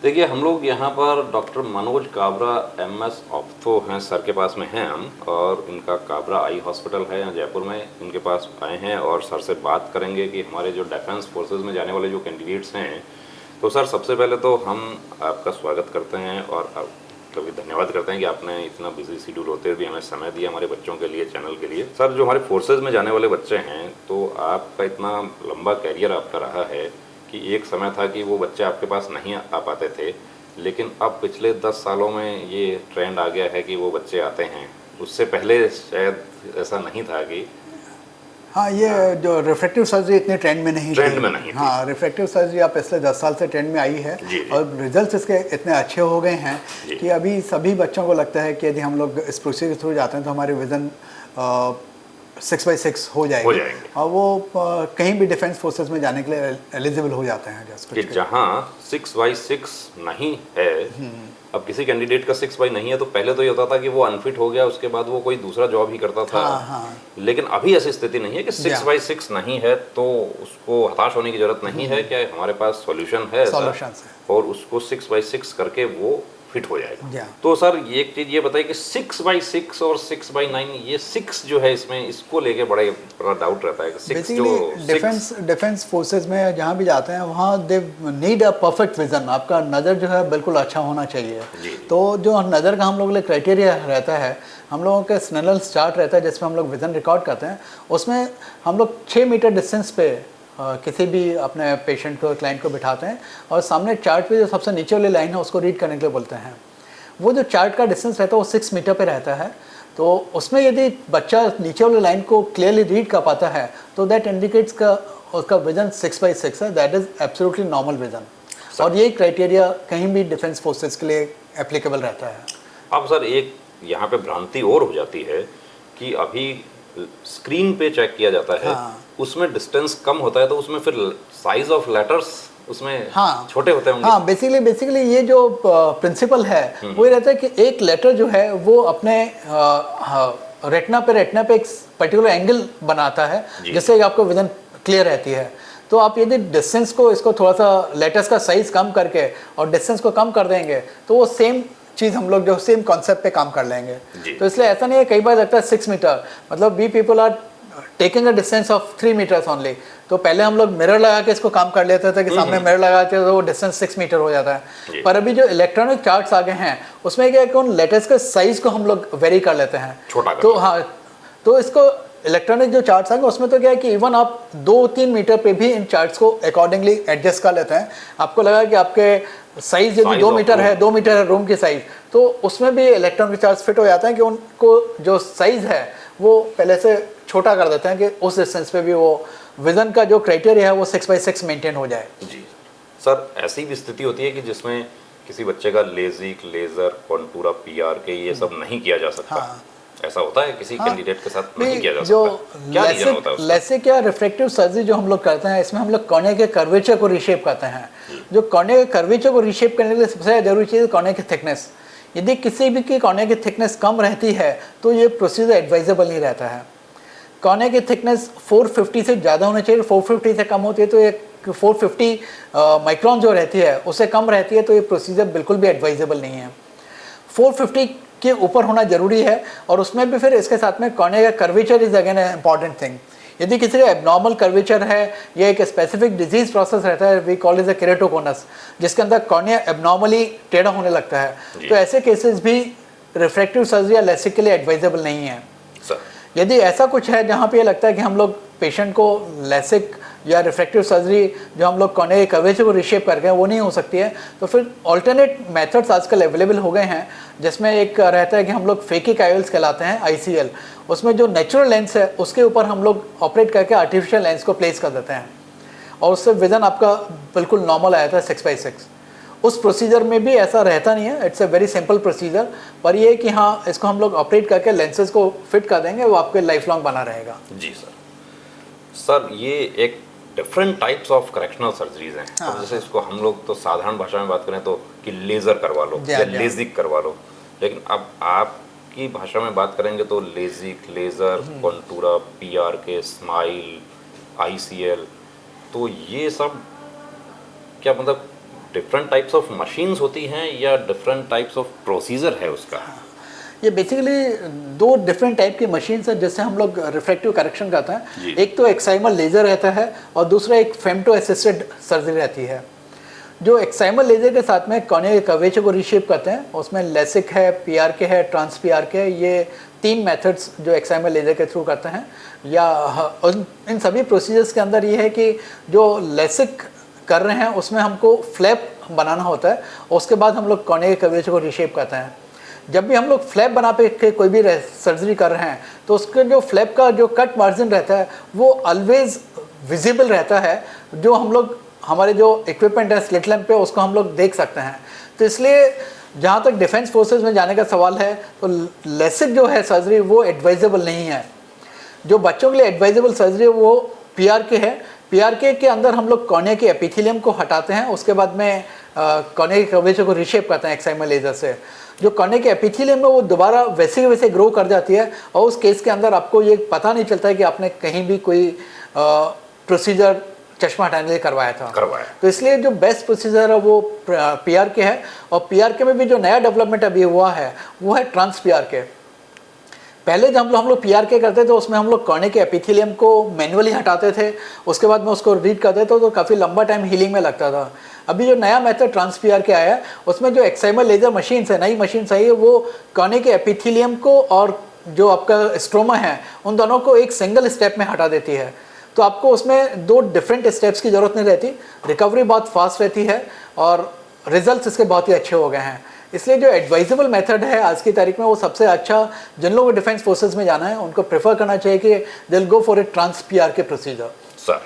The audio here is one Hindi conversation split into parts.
देखिए, हम लोग यहाँ पर डॉक्टर मनोज काबरा एमएस ऑप्थो हैं, सर के पास में हैं हम, और इनका काबरा आई हॉस्पिटल है यहाँ जयपुर में, इनके पास आए हैं और सर से बात करेंगे कि हमारे जो डिफेंस फोर्सेस में जाने वाले जो कैंडिडेट्स हैं। तो सर, सबसे पहले तो हम आपका स्वागत करते हैं और कभी धन्यवाद करते हैं कि आपने इतना बिजी शेड्यूल होते हुए भी हमें समय दिया हमारे बच्चों के लिए, चैनल के लिए। सर, जो हमारे फोर्सेज में जाने वाले बच्चे हैं, तो आपका इतना लंबा कैरियर आपका रहा है कि एक समय था कि वो बच्चे आपके पास नहीं आ पाते थे, लेकिन अब पिछले 10 सालों में ये ट्रेंड आ गया है कि वो बच्चे आते हैं। उससे पहले शायद ऐसा नहीं था कि हाँ, ये जो रिफ्रैक्टिव सर्जरी इतने ट्रेंड में नहीं थी। हाँ, रिफ्रैक्टिव सर्जरी अब पिछले 10 साल से ट्रेंड में आई है और रिजल्ट्स इसके इतने अच्छे हो गए हैं कि अभी सभी बच्चों को लगता है कि यदि हम लोग इस प्रोसीजर के थ्रू जाते हैं तो हमारे विजन 6x6 हो जाएंगे और वो कहीं भी डिफेंस फोर्सेस में जाने के लिए एलिजिबल हो जाते हैं। कि जहाँ 6x6 नहीं है, अब किसी कैंडिडेट का 6x नहीं है तो पहले तो ये होता था कि वो अनफिट हो गया, उसके बाद वो कोई दूसरा जॉब ही करता था। हाँ। लेकिन अभी ऐसी स्थिति नहीं है कि 6x6 नहीं है तो उसको हताश होने की जरूरत नहीं है। क्या हमारे पास सॉल्यूशन है और उसको 6x6 करके वो फिट हो जाएगा। तो सर, एक चीज ये बताइए कि 6x6 और 6x9, ये 6 जो है इसमें, इसको लेके बड़ा डाउट रहता है कि 6 जो डिफेंस फोर्सेस में जहाँ भी जाते हैं वहाँ they need a perfect vision. आपका नज़र जो है बिल्कुल अच्छा होना चाहिए। तो जो नज़र का हम लोग लिए क्राइटेरिया रहता है, हम लोगों के स्नेलर्स चार्ट रहता है जिसमें हम लोग विजन रिकॉर्ड करते हैं, उसमें हम लोग 6 मीटर डिस्टेंस पे किसी भी अपने पेशेंट को, क्लाइंट को बिठाते हैं और सामने चार्ट पे जो सबसे नीचे वाली लाइन है उसको रीड करने के लिए बोलते हैं। वो जो चार्ट का डिस्टेंस रहता है वो 6 मीटर पे रहता है। तो उसमें यदि बच्चा नीचे वाली लाइन को क्लियरली रीड कर पाता है तो दैट इंडिकेट्स का उसका विजन 6x6 है। That is absolutely normal vision और यही क्राइटेरिया कहीं भी डिफेंस फोर्सेस के लिए एप्लीकेबल रहता है। अब सर, एक यहाँ पे भ्रांति और हो जाती है कि अभी स्क्रीन पे चेक किया जाता है, उसमें डिस्टेंस कम होता है तो उसमें फिर साइज ऑफ लेटर्स उसमें छोटे होते होंगे। हाँ, बेसिकली ये जो प्रिंसिपल है वो ये रहता है कि एक लेटर जो है वो अपने रेटिना पे एक पर्टिकुलर एंगल बनाता है जिससे आपको विजन क्लियर रहती है। तो आप यदि डिस्टेंस को, इसको थोड़ा सा लेटर्स का साइज कम करके और डिस्टेंस को कम कर देंगे तो वो सेम चीज़ हम लोग जो सेम कॉन्सेप्ट पे काम कर लेंगे। तो इसलिए ऐसा नहीं है, कई बार लगता है 6 मीटर मतलब we people are taking a distance of 3 metres only. तो पहले हम लोग मिरर लगा के इसको काम कर लेते थे कि सामने मिरर लगाते तो वो डिस्टेंस 6 मीटर हो जाता है। पर अभी जो इलेक्ट्रॉनिक चार्ट्स आ गए हैं उसमें क्या है कि उन लेटर्स के साइज को हम लोग वेरी कर लेते हैं, छोटा कर। तो हाँ, तो इसको इलेक्ट्रॉनिक जो चार्ट्स आएंगे उसमें तो क्या है कि इवन आप 2-3 मीटर पे भी इन चार्ट्स को अकॉर्डिंगली एडजस्ट कर लेते हैं। आपको लगा कि आपके साइज यदि 2 मीटर है, 2 मीटर है रूम की साइज, तो उसमें भी इलेक्ट्रॉनिक चार्ट्स फिट हो जाते हैं कि उनको जो साइज है वो पहले से छोटा कर देते हैं कि उस डिस्टेंस पे भी वो विजन का जो क्राइटेरिया है वो 6x6 मेंटेन हो जाए। जी सर, ऐसी भी स्थिति होती है कि जिसमें किसी बच्चे का लेजिक, लेजर, कॉन्टूरा, पीआरके ये सब नहीं किया जा सकता। ऐसा होता है किसी कैंडिडेट के साथ नहीं किया जा सकता? क्या रीजन होता है उसका? लेसिक क्या रिफ्रैक्टिव सर्जरी जो हम लोग करते हैं इसमें हम लोग कॉर्निया के कर्वेचर को रीशेप करते हैं। जो कॉर्निया के कर्वेचर को रीशेप करने के लिए सबसे जरूरी चीज़ है कॉर्निया की थिकनेस। यदि किसी भी की कॉर्निया की थिकनेस कम रहती है तो ये प्रोसीजर एडवाइजेबल नहीं रहता है। कॉर्निया की थिकनेस 450 से ज़्यादा होनी चाहिए। 450 से कम होती है तो ये 450 माइक्रोन जो रहती है उससे कम रहती है तो ये प्रोसीजर बिल्कुल भी एडवाइजेबल नहीं है। 450 के ऊपर होना जरूरी है और उसमें भी फिर इसके साथ में कॉर्निया का curvature is again important thing. यदि किसी का एबनॉर्मल कर्वेचर है या एक स्पेसिफिक डिजीज प्रोसेस रहता है, we call is a keratoconus, जिसके अंदर कॉर्निया एबनॉर्मली टेढ़ा होने लगता है, तो ऐसे केसेस भी रिफ्रैक्टिव सर्जरी या लेसिक के लिए एडवाइजेबल नहीं है। यदि ऐसा कुछ है जहाँ पे ये लगता है कि हम लोग पेशेंट को लेसिक या रिफ्रैक्टिव सर्जरी जो हम लोग कॉर्निया के कर्वेचर को रिशेप कर गए वो नहीं हो सकती है, तो फिर ऑल्टरनेट मेथड्स आजकल अवेलेबल हो गए हैं जिसमें एक रहता है कि हम लोग फेकिक आईओएल्स कहलाते हैं, ICL। उसमें जो नेचुरल लेंस है उसके ऊपर हम लोग ऑपरेट करके आर्टिफिशियल लेंस को प्लेस कर देते हैं और उससे विजन आपका बिल्कुल नॉर्मल आ जाता है 6x6। उस प्रोसीजर में भी ऐसा रहता नहीं है, it's a very simple procedure, पर ये कि हाँ इसको हम लोग ऑपरेट करके लेंसेज को फिट कर देंगे, वो आपके लाइफ लॉन्ग बना रहेगा। जी सर, ये एक different types of correctional surgeries हैं। अब जैसे इसको हम लोग तो साधारण भाषा में बात करें तो कि लेज़र करवा लो या लेजिक करवा लो, लेकिन अब आपकी भाषा में बात करेंगे तो LASIK, laser, Contoura, PRK, SMILE, ICL, तो ये सब क्या मतलब डिफरेंट टाइप्स ऑफ मशीन्स होती हैं या डिफरेंट टाइप्स ऑफ प्रोसीजर है उसका? ये बेसिकली दो डिफरेंट टाइप की मशीन्स है जिससे हम लोग रिफ्रैक्टिव करेक्शन करते हैं। एक तो एक्साइमल लेज़र रहता है और दूसरा एक फेमटो असिस्टेड सर्जरी रहती है। जो एक्साइमल लेज़र के साथ में कॉर्निया के कर्वेचर को रीशेप करते हैं, उसमें लेसिक है, पीआरके है, ट्रांस पीआरके है, ये 3 मेथड्स जो एक्साइमल लेज़र के थ्रू करते हैं। या इन सभी प्रोसीजर्स के अंदर ये है कि जो लेसिक कर रहे हैं उसमें हमको फ्लैप बनाना होता है, उसके बाद हम लोग कॉर्निया के कर्वेचर को रीशेप करते हैं। जब भी हम लोग फ्लैप बना के कोई भी सर्जरी कर रहे हैं तो उसके जो फ्लैप का जो कट मार्जिन रहता है वो ऑलवेज विजिबल रहता है, जो हम लोग हमारे जो इक्विपमेंट है स्लिट लैम्प पे उसको हम लोग देख सकते हैं। तो इसलिए जहाँ तक डिफेंस फोर्सेस में जाने का सवाल है तो लेसिक जो है सर्जरी वो एडवाइजेबल नहीं है। जो बच्चों के लिए एडवाइजेबल सर्जरी है वो पीआरके है। पीआरके के अंदर हम लोग कॉर्निया के एपिथेलियम को हटाते हैं, उसके बाद में कॉर्निया के कर्वेचर को रीशेप करते हैं एक्साइमल लेज़र से। जो कॉर्निया के एपिथेलियम है वो दोबारा वैसे के वैसे ग्रो कर जाती है और उस केस के अंदर आपको ये पता नहीं चलता है कि आपने कहीं भी कोई प्रोसीजर चश्मा हटाने के लिए करवाया था। तो इसलिए जो बेस्ट प्रोसीजर है वो पीआरके है। और पीआरके में भी जो नया डेवलपमेंट अभी हुआ है वो है ट्रांस पीआरके। पहले जब हम लोग पीआरके करते थे उसमें हम लोग कॉर्निया के एपिथेलियम को मैन्युअली हटाते थे, उसके बाद में उसको रीड करते थे तो काफ़ी लंबा टाइम हीलिंग में लगता था। अभी जो नया मेथड ट्रांस पीआरके आया है उसमें जो एक्साइमल लेज़र मशीन है, नई मशीन आई है, वो कॉर्निया के एपिथेलियम को और जो आपका स्ट्रोमा है उन दोनों को एक सिंगल स्टेप में हटा देती है। तो आपको उसमें 2 डिफरेंट स्टेप्स की ज़रूरत नहीं रहती, रिकवरी बहुत फास्ट रहती है और रिजल्ट्स इसके बहुत ही अच्छे हो गए हैं। इसलिए जो एडवाइजेबल मेथड है आज की तारीख में वो सबसे अच्छा, जिन लोगों को डिफेंस फोर्सेस में जाना है उनको प्रेफर करना चाहिए कि they will go for a trans PRK procedure. Sir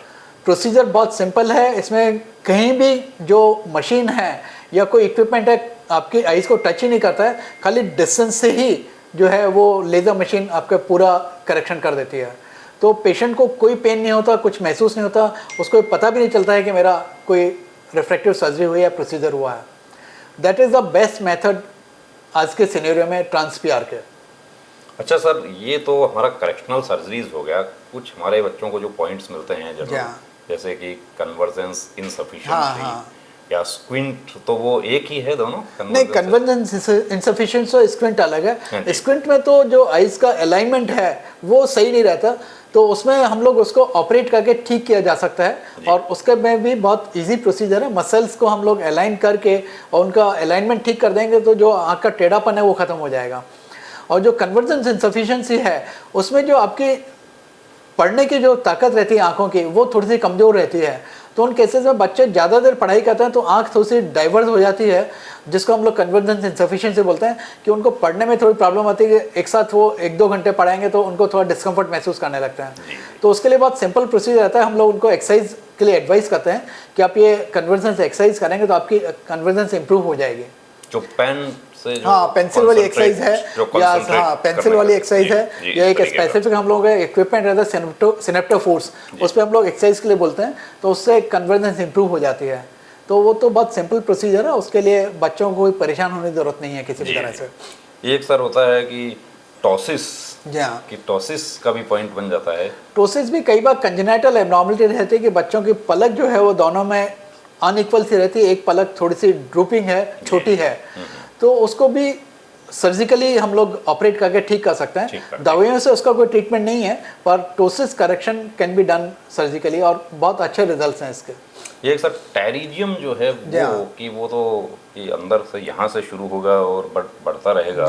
procedure बहुत सिंपल है, इसमें कहीं भी जो मशीन है या कोई इक्विपमेंट है आपकी आइज़ को टच ही नहीं करता है, खाली डिस्टेंस से ही जो है वो लेज़र मशीन आपका पूरा करेक्शन कर देती है। तो पेशेंट को कोई पेन नहीं होता, कुछ महसूस नहीं होता, उसको पता भी नहीं चलता है कि मेरा कोई रिफ्रैक्टिव सर्जरी हुई या प्रोसीजर हुआ है। That is the best method आज के सिनेरियो में ट्रांस पीआरके। अच्छा सर, ये तो हमारा करेक्शनल सर्जरीज हो गया। कुछ हमारे बच्चों को जो पॉइंट्स मिलते हैं जैसे कि कन्वर्जेंस इनसफिशिएंसी या स्क्विंट, तो वो एक ही है दोनों? नहीं, कन्वर्जेंस इनसफिशिएंसी और स्क्विंट अलग है। स्क्विंट में तो जो आइज़ का अलाइनमेंट है वो सही नहीं रहता, तो उसमें हम लोग उसको ऑपरेट करके ठीक किया जा सकता है और उसके में भी बहुत इजी प्रोसीजर है। मसल्स को हम लोग अलाइन करके और उनका अलाइनमेंट ठीक कर देंगे तो जो आँख का टेढ़ापन है वो ख़त्म हो जाएगा। और जो कन्वर्जेंस इनसफिशिएंसी है उसमें जो आपकी पढ़ने की जो ताकत रहती है आँखों की वो थोड़ी सी कमज़ोर रहती है। तो उन केसेस में बच्चे ज़्यादा देर पढ़ाई करते हैं तो आँख थोड़ी सी डाइवर्स हो जाती है, जिसको हम लोग कन्वर्जेंस इनसफिशिएंसी बोलते हैं, कि उनको पढ़ने में थोड़ी प्रॉब्लम आती है कि एक साथ वो 1-2 घंटे पढ़ाएंगे तो उनको थोड़ा डिस्कम्फर्ट महसूस करने लगता है। तो उसके लिए बहुत सिंपल प्रोसीजर रहता है। हम लोग उनको एक्सरसाइज के लिए एडवाइस करते हैं कि आप ये कन्वर्जेंस एक्सरसाइज करेंगे तो आपकी कन्वर्जेंस इंप्रूव हो जाएगी। जो पेन से जो हाँ, पेंसिल वाली एक्सरसाइज है या हाँ पेंसिल वाली एक्सरसाइज है या एक स्पेसिफिक हम लोग का इक्विपमेंट रहता है सिनेप्टोफोर्स, उस पर हम लोग एक्सरसाइज के लिए बोलते हैं, तो उससे कन्वर्जेंस इंप्रूव हो जाती है। तो वो तो बहुत सिंपल प्रोसीजर है, उसके लिए बच्चों को कोई परेशान होने की जरूरत नहीं है किसी भी तरह से। एक सर होता है कि टॉसिस, कि टॉसिस का भी पॉइंट बन जाता है। टॉसिस भी कई बार कंजेनाइटल एब्नॉर्मलिटी रहती है कि बच्चों की पलक जो है वो दोनों में अनइक्वल सी रहती है, एक पलक थोड़ी सी ड्रूपिंग है, छोटी है, तो उसको भी सर्जिकली हम लोग ऑपरेट करके ठीक कर सकते हैं। दवाइयों से उसका कोई ट्रीटमेंट नहीं है, पर ptosis correction can be done surgically और बहुत अच्छे रिजल्ट्स हैं इसके। ये एक सर टेरिजियम जो है वो कि वो तो कि अंदर से यहाँ से शुरू होगा और बढ़ता रहेगा,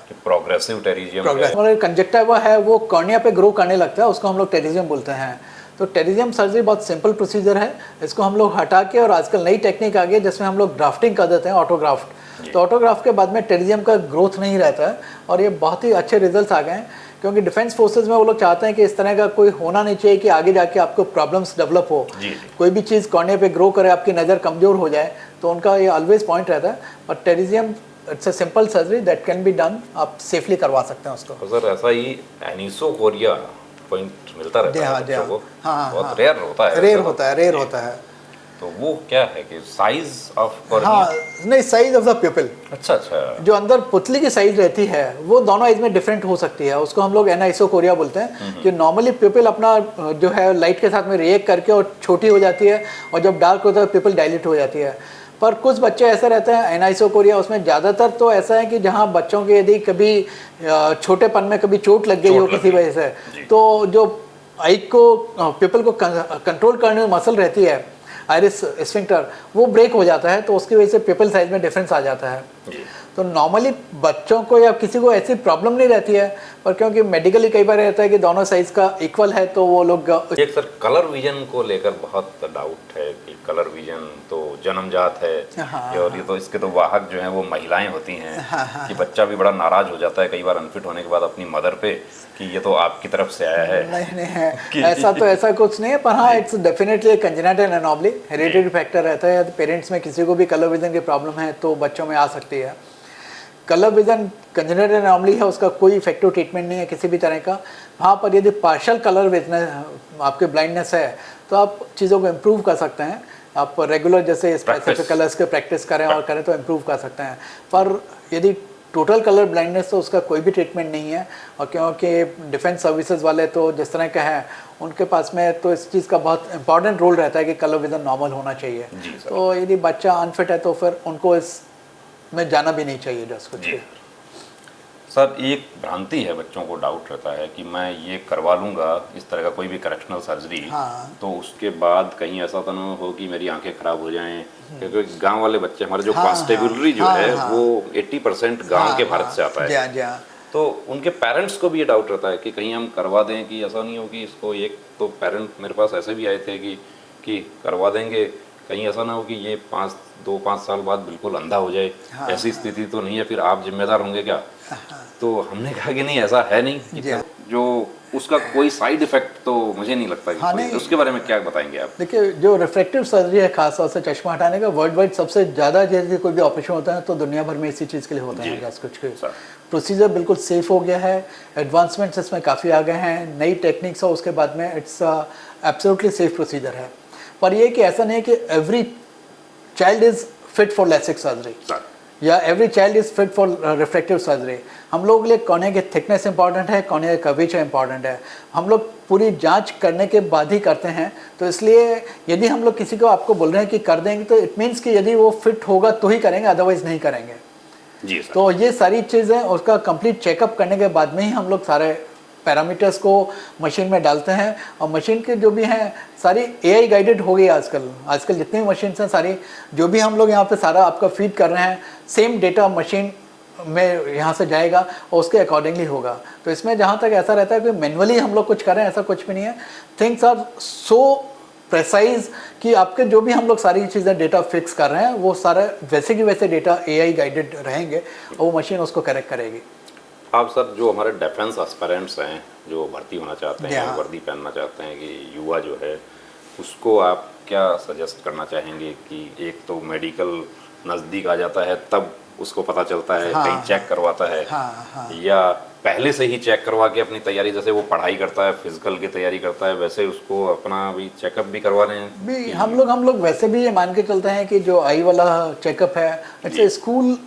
कि प्रोग्रेसिव टेरिजियम कंजक्टिवा है वो कॉर्निया पे ग्रो करने लगता है, उसको हम लोग टेरिजियम बोलते हैं। तो टेरिजियम सर्जरी बहुत सिंपल प्रोसीजर है, इसको हम लोग हटा के, और आजकल नई टेक्निक आ गई है जिसमें हम लोग ग्राफ्टिंग कर देते हैं, ऑटोग्राफ्ट। तो ऑटोग्राफ्ट के बाद में टेरिजियम का ग्रोथ नहीं रहता है और ये बहुत ही अच्छे रिजल्ट्स आ गए हैं, क्योंकि डिफेंस फोर्सेस में वो लोग चाहते हैं कि इस तरह का कोई होना नहीं चाहिए कि आगे जाके आपको प्रॉब्लम्स डेवलप हो, कोई भी चीज़ कॉर्निया पे ग्रो करे, आपकी नज़र कमज़ोर हो जाए, तो उनका ये ऑलवेज पॉइंट रहता है। और pterygium it's a simple surgery that can be done, आप सेफली करवा सकते हैं उसको। सर ऐसा ही एनिसोकोरिया पॉइंट मिलता रहता है बच्चों को, बहुत रेयर होता है, तो वो क्या है कि साइज ऑफ कॉर्निया? नहीं, साइज ऑफ द प्यूपिल। अच्छा, जो अंदर पुतली की साइज रहती है वो दोनों एज में डिफरेंट हो सकती है, उसको हम लोग एनाइसोकोरिया बोलते हैं। कि नॉर्मली प्यूपिल अपना जो है लाइट के साथ में रिएक्ट करके और छोटी हो जाती है, और जब डार्क होता है प्यूपिल डायलेट हो जाती है। पर कुछ बच्चे ऐसे रहते हैं एनाइसोकोरिया, उसमें ज़्यादातर तो ऐसा है कि जहाँ बच्चों के यदि कभी छोटेपन में कभी चोट लग गई हो किसी वजह से, तो जो आई को पीपल को कंट्रोल करने में मसल रहती है आइरिस स्फिंक्टर, वो ब्रेक हो जाता है, तो उसकी वजह से पिपल साइज में डिफरेंस आ जाता है। तो नॉर्मली बच्चों को या किसी को ऐसी प्रॉब्लम नहीं रहती है, पर क्योंकि मेडिकली कई बार रहता है कि दोनों साइज का इक्वल है, तो वो लोग एक सर कलर विजन को लेकर बहुत डाउट है कि कलर विजन तो जन्मजात है। हाँ, और ये तो इसके तो वाहक जो हैं वो महिलाएं होती हैं। कि बच्चा भी बड़ा नाराज हो जाता है कई बार अनफिट होने के बाद अपनी मदर पे कि ये तो आपकी तरफ से आया है। नहीं है ऐसा कुछ नहीं है, पर हाँ it's definitely congenital anomaly, hereditary factor रहता है। पेरेंट्स में किसी को भी कलर विजन की प्रॉब्लम है तो बच्चों में आ सकती है। कलर विजन कंजेनिटल एनोमली है, उसका कोई इफेक्टिव ट्रीटमेंट नहीं है किसी भी तरह का। हाँ, पर यदि पार्शियल कलर विजन आपके ब्लाइंडनेस है तो आप चीज़ों को इम्प्रूव कर सकते हैं। आप रेगुलर जैसे स्पेसिफिक कलर्स के प्रैक्टिस करें और करें तो इम्प्रूव कर सकते हैं। पर यदि टोटल कलर ब्लाइंडनेस तो उसका कोई भी ट्रीटमेंट नहीं है। और क्योंकि डिफेंस सर्विसेज वाले तो जिस तरह के हैं उनके पास में तो इस चीज़ का बहुत इंपॉर्टेंट रोल रहता है कि कलर विजन नॉर्मल होना चाहिए। तो यदि बच्चा अनफिट है तो फिर उनको इस में जाना भी नहीं चाहिए जस्ट कुछ। सर एक भ्रांति है, बच्चों को डाउट रहता है कि मैं ये करवा लूँगा इस तरह का कोई भी करेक्शनल सर्जरी, तो उसके बाद कहीं ऐसा तो ना हो कि मेरी आंखें खराब हो जाएं। क्योंकि गांव वाले बच्चे हमारे जो कॉन्स्टेबुलरी जो है वो 80% गांव के भारत से आता है। तो उनके पेरेंट्स को भी ये डाउट रहता है कि कहीं हम करवा दें कि ऐसा नहीं हो कि इसको, एक तो पेरेंट मेरे पास ऐसे भी आए थे कि करवा देंगे, कहीं ऐसा ना हो कि ये 2-5 साल बाद बिल्कुल अंधा हो जाए। ऐसी स्थिति तो नहीं है, फिर आप जिम्मेदार होंगे क्या? तो हमने कहा कि नहीं ऐसा है नहीं, जो उसका कोई साइड इफेक्ट तो मुझे नहीं लगता कि नहीं। उसके बारे में क्या बताएंगे आप? देखिए, जो रिफ्रैक्टिव सर्जरी है खासतौर से चश्मा हटाने का, वर्ल्ड वाइड सबसे ज़्यादा जैसे कोई भी ऑपरेशन होता है तो दुनिया भर में इसी चीज़ के लिए होता है। कुछ प्रोसीजर बिल्कुल सेफ हो गया है, एडवांसमेंट्स इसमें काफ़ी आ गए हैं, नई टेक्निक्स है उसके बाद में, इट्स एब्सोल्युटली सेफ प्रोसीजर है। पर ये कि ऐसा नहीं कि every child is fit for LASIK surgery या every child is fit for refractive surgery. हम लोग के लिए कॉर्निया की थिकनेस इंपॉर्टेंट है, कॉर्निया का कर्वेचर इंपॉर्टेंट है। हम लोग पूरी जांच करने के बाद ही करते हैं। तो इसलिए यदि हम लोग किसी को आपको बोल रहे हैं कि कर देंगे तो इट मीन्स कि यदि वो फिट होगा तो ही करेंगे, अदरवाइज नहीं करेंगे जी। तो ये सारी चीज़ें उसका कंप्लीट चेकअप करने के बाद में ही हम लोग सारे पैरामीटर्स को मशीन में डालते हैं। और मशीन के जो भी हैं सारी AI गाइडेड हो गई आजकल जितनी भी मशीन्स हैं सारी, जो भी हम लोग यहाँ पे सारा आपका फीड कर रहे हैं, सेम डेटा मशीन में यहाँ से जाएगा और उसके अकॉर्डिंगली होगा। तो इसमें जहाँ तक ऐसा रहता है कि मैनुअली हम लोग कुछ कर रहे हैं, ऐसा कुछ भी नहीं है। थिंग्स आर सो प्रेसाइज कि आपके जो भी हम लोग सारी चीज़ें डेटा फिक्स कर रहे हैं वो सारा वैसे की वैसे डेटा AI गाइडेड रहेंगे और वो मशीन उसको करेक्ट करेगी। आप सर जो हमारे डिफेंस एस्पिरेंट्स हैं जो भर्ती होना चाहते हैं, वर्दी पहनना चाहते हैं, कि युवा जो है उसको आप क्या सजेस्ट करना चाहेंगे कि एक तो मेडिकल नज़दीक आ जाता है तब उसको पता चलता है, कहीं चेक करवाता है, या पहले से ही चेक करवा के अपनी तैयारी, जैसे वो पढ़ाई करता है फिजिकल की तैयारी करता है वैसे उसको अपना भी चेकअप भी करवा रहे हैं? भी हम लोग वैसे भी ये मान के चलते हैं कि जो आई वाला चेकअप है, इट्स स्कूल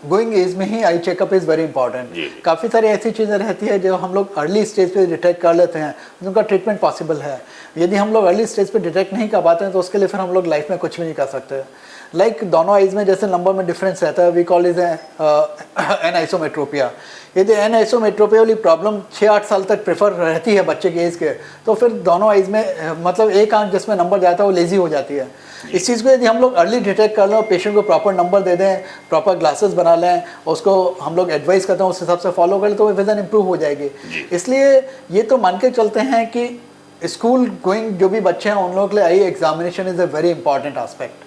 गोइंग एज में ही eye checkup is very important. काफ़ी सारी ऐसी चीज़ें रहती है जो हम लोग अर्ली स्टेज पे डिटेक्ट कर लेते हैं, उनका ट्रीटमेंट पॉसिबल है। यदि हम लोग अर्ली स्टेज पे डिटेक्ट नहीं कर पाते हैं तो उसके लिए फिर हम लोग लाइफ में कुछ भी नहीं कर सकते। लाइक दोनों आइज में जैसे नंबर में डिफरेंस रहता है, वी कॉल इज एनाइसोमेट्रोपिया। यदि एनाइसोमेट्रोपिया वाली प्रॉब्लम 6-8 साल तक प्रेफर रहती है बच्चे के एज के, तो फिर दोनों आइज में मतलब एक आंख जिसमें नंबर जाता है वो लेजी हो जाती है। इस चीज़ को यदि हम लोग अर्ली डिटेक्ट कर लें और पेशेंट को प्रॉपर नंबर दे दें, प्रॉपर ग्लासेस बना लें, उसको हम लोग एडवाइस करते हैं उस हिसाब से फॉलो करें तो विजन इंप्रूव हो जाएगी। इसलिए ये तो मान के चलते हैं कि स्कूल गोइंग जो भी बच्चे हैं उन लोगों के लिए eye examination is a very important aspect.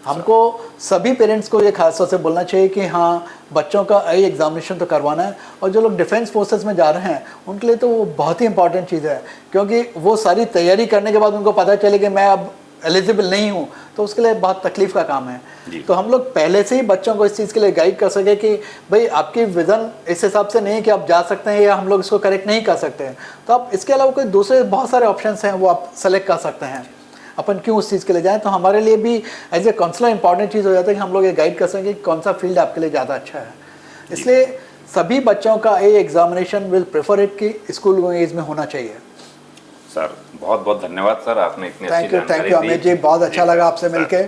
हमको सभी पेरेंट्स को ये खास तौर से बोलना चाहिए कि हाँ बच्चों का आई एग्जामिनेशन तो करवाना है। और जो लोग डिफेंस फोर्सेस में जा रहे हैं उनके लिए तो वो बहुत ही इंपॉर्टेंट चीज़ है, क्योंकि वो सारी तैयारी करने के बाद उनको पता चले कि मैं अब एलिजिबल नहीं हूँ, तो उसके लिए बहुत तकलीफ का काम है। तो हम लोग पहले से ही बच्चों को इस चीज़ के लिए गाइड कर सके कि भाई आपकी विज़न इस हिसाब से नहीं है कि आप जा सकते हैं या हम लोग इसको करेक्ट नहीं कर सकते हैं, तो आप इसके अलावा कोई दूसरे बहुत सारे ऑप्शंस हैं वो आप सेलेक्ट कर सकते हैं। अपन क्यों उस चीज़ के लिए जाएं। तो हमारे लिए भी एज ए काउंसलर इंपॉर्टेंट चीज़ हो जाता है कि हम लोग ये गाइड कर सकें कि कौन सा फील्ड आपके लिए ज़्यादा अच्छा है। इसलिए सभी बच्चों का ये एग्जामिनेशन विल प्रेफर इट कि स्कूल गोइंग एज में होना चाहिए। सर बहुत बहुत धन्यवाद सर, आपने इतनी अच्छी जानकारी दी। थैंक यू अमित जी, बहुत अच्छा लगा आपसे मिलके।